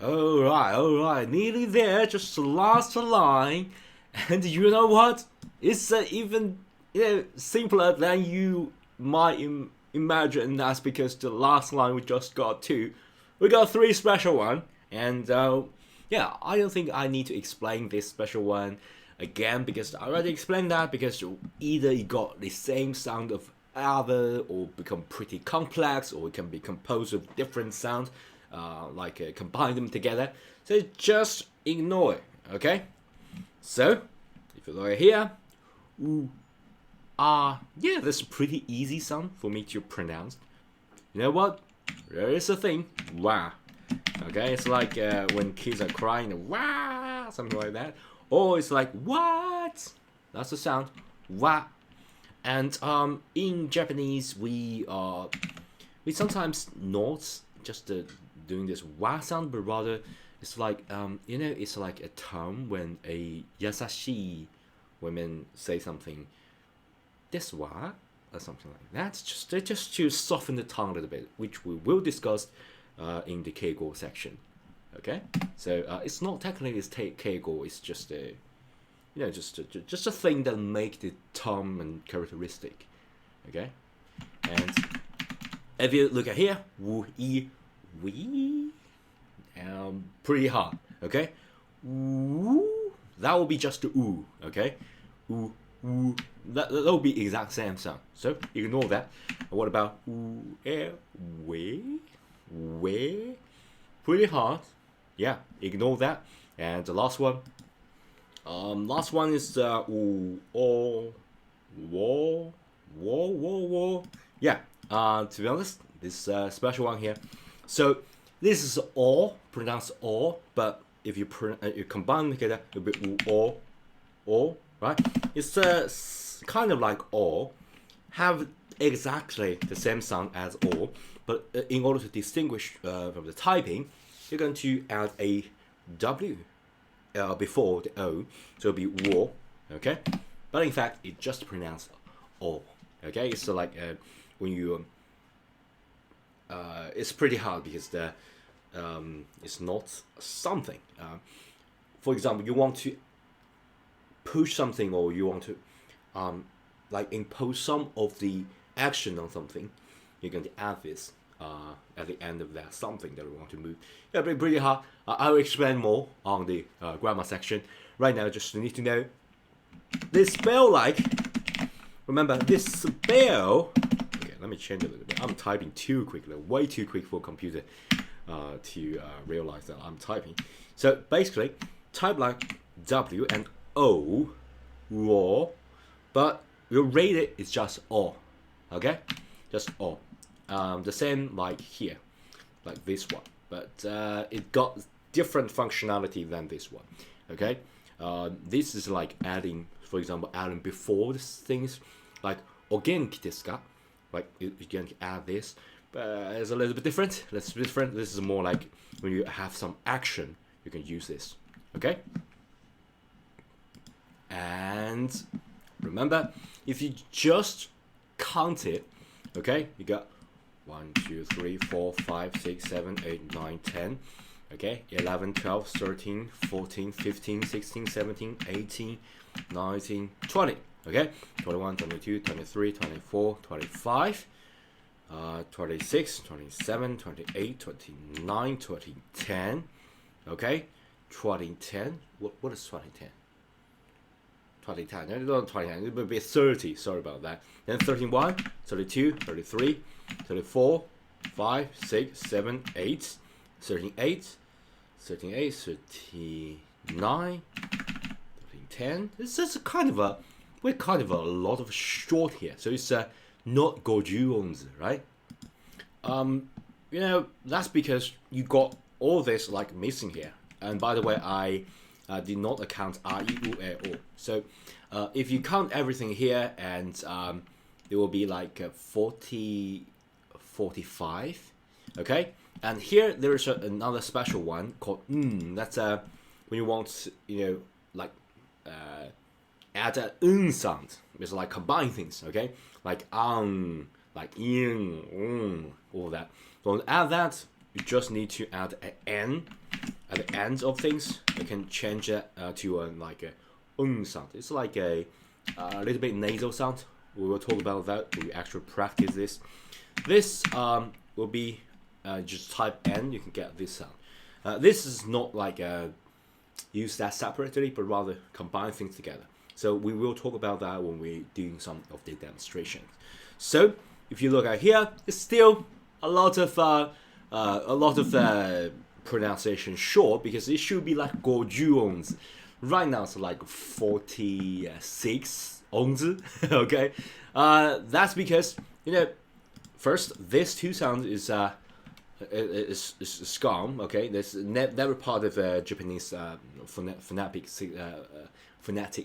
Alright, nearly there, just the last line. And you know what? It's even simpler than you might imagine. That's because the last line we just got two. We got three special one. And I don't think I need to explain this special one again because I already explained that because either it got the same sound of other or become pretty complex or it can be composed of different sounds combine them together. So just ignore it, okay? So if you look here, that's a pretty easy sound for me to pronounce. You know what? There is a thing, wah. Okay, it's like when kids are crying, wah, something like that. Or it's like what? That's the sound, wah. And in Japanese, we sometimes not just doing this wah sound, but rather it's like it's like a term when a yasashi women say something, this wa or something like that. Just to soften the tongue a little bit, which we will discuss in the keigo section. Okay, so it's not technically it's keigo. It's just a just a thing that make the term and characteristic. Okay, and if you look at here, wu yi we, pretty hard. Okay, woo, that will be just the oo. Okay, oo. That will be exact same sound. So ignore that. What about we? Pretty hard. Yeah, ignore that. And the last one. Last one is wo. Yeah. To be honest, this special one here. So this is all pronounced all, but if you combine together, it'll be all, right? It's kind of like all, have exactly the same sound as all, but in order to distinguish from the typing, you're going to add a W before the O, so it'll be wo, okay? But in fact, it just pronounced all, okay? It's like when you it's pretty hard because it's not something. For example, you want to push something or you want to impose some of the action on something, you're going to add this at the end of that something that we want to move. Yeah, but pretty hard. I will explain more on the grammar section. Right now, just need to know this spell remember this spell. Okay, let me change a little bit. I'm typing too quickly, way too quick for a computer to realize that I'm typing. So basically, type like W and O, raw, but your rated is just O, okay? Just O. The same like here, like this one, but it got different functionality than this one, okay? This is like adding, for example, adding before these things, like ogenki desu ka? Like you can add this, but it's a little bit different. This is more like when you have some action, you can use this, okay? And remember, if you just count it, okay, you got 1, 2, 3, 4, 5, 6, 7, 8, 9, 10, okay, 11, 12, 13, 14, 15, 16, 17, 18, 19, 20, okay, 21, 22, 23, 24, 25, 26, 27, 28, 29, 20, 10, okay, 2010, what is 2010? 2010, not 2010, it would be 30, sorry about that. Then 31, 32, 33, 34, 5, 6, 7, 8, 38, 39, 10. This is we're kind of a lot of short here. So it's not gojuons, right? That's because you got all this like missing here. And by the way, I did not account R, E, U, E, O. So if you count everything here, and it will be like 40, 45, okay? And here there is another special one called That's when you want, add an sound. It's like combine things, okay? Like like in, all that. So to add that, you just need to add an N the ends of things, you can change it to like a sound. It's like a little bit nasal sound. We will talk about that when we actually practice this. This will be just type N, you can get this sound. This is not like use that separately, but rather combine things together. So we will talk about that when we're doing some of the demonstrations. So if you look at here, it's still a lot of pronunciation short, because it should be like 50 Right now it's like 46 okay. That's because, you know, first this two sounds is scum, okay. That's never part of Japanese phonetic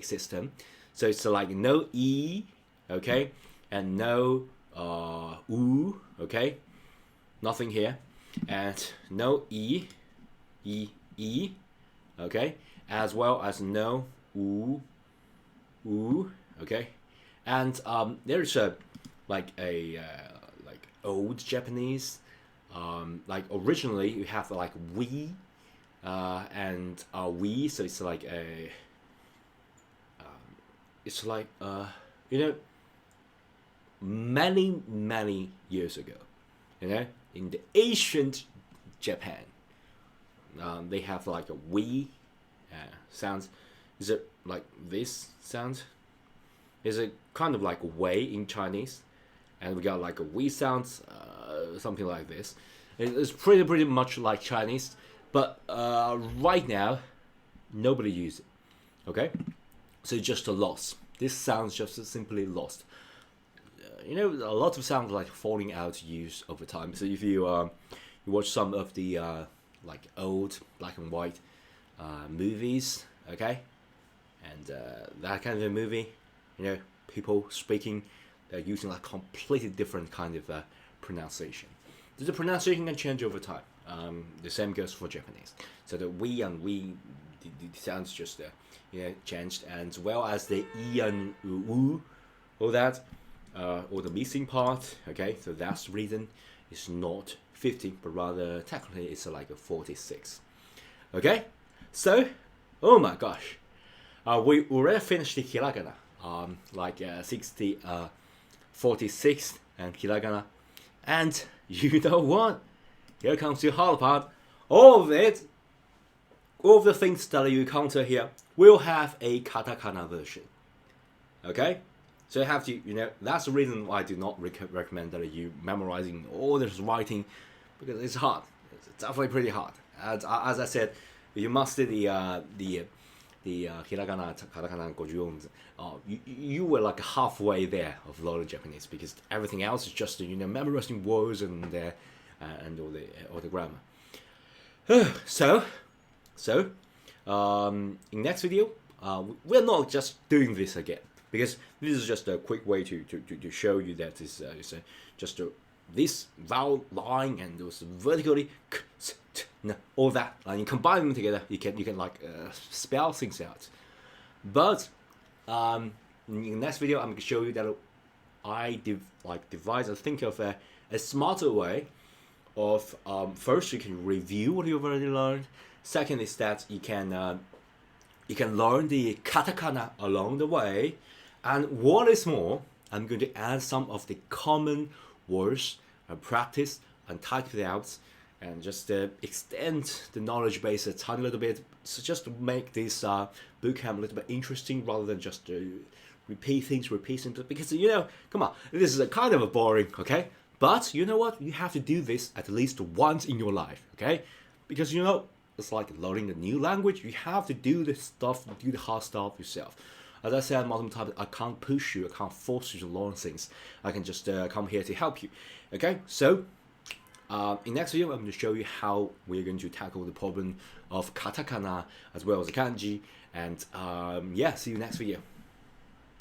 system. So it's like no E, okay, and no U, okay, nothing here, and no E, okay, as well as no U, okay, and there's a like old Japanese, like originally you have like we and we, so it's like a it's like you know, many years ago, you know, in the ancient Japan, they have like a we sounds. Is it like this sound? Is it kind of like way in Chinese? And we got like a we sounds, something like this. It's pretty much like Chinese, but right now nobody uses it. Okay, so it's just a loss. This sounds just simply lost. You know, a lot of sounds like falling out use over time. So if you you watch some of the like old black and white movies, okay, and that kind of a movie, you know, people speaking, they're using like completely different kind of pronunciation. The pronunciation can change over time. The same goes for Japanese. So the we and we, the sounds just you know, changed, and as well as the e and u, all that, or the missing part. Okay, so that's the reason it's not 50, but rather technically it's like a 46. Okay, so oh my gosh, we already finished the hiragana. Like 46 and hiragana, and you know what? Here comes the hard part. All of it, all of the things that you encounter here will have a katakana version. Okay, so you have to, you know, that's the reason why I do not recommend that you memorizing all this writing, because it's hard. It's definitely pretty hard. As I said, you master the hiragana, katakana, goju-ons, you were like halfway there of a lot of Japanese, because everything else is just, you know, memorizing words and all the grammar. So in next video, we're not just doing this again, because this is just a quick way to show you that it's just this vowel line and those vertically all that, and you combine them together, you can like spell things out. But in the next video, I'm going to show you that I devise and think of a smarter way of first you can review what you've already learned. Second is that you can learn the katakana along the way, and what is more, I'm going to add some of the common words and practice and type it out, and just extend the knowledge base a tiny little bit, so just to make this bootcamp a little bit interesting rather than just repeat things, because, you know, come on, this is a kind of a boring, okay? But you know what? You have to do this at least once in your life, okay? Because, you know, it's like learning a new language. You have to do the stuff, do the hard stuff yourself. As I said multiple times, I can't push you, I can't force you to learn things. I can just come here to help you, okay? So, in next video, I'm going to show you how we're going to tackle the problem of katakana as well as the kanji. And yeah, see you next video.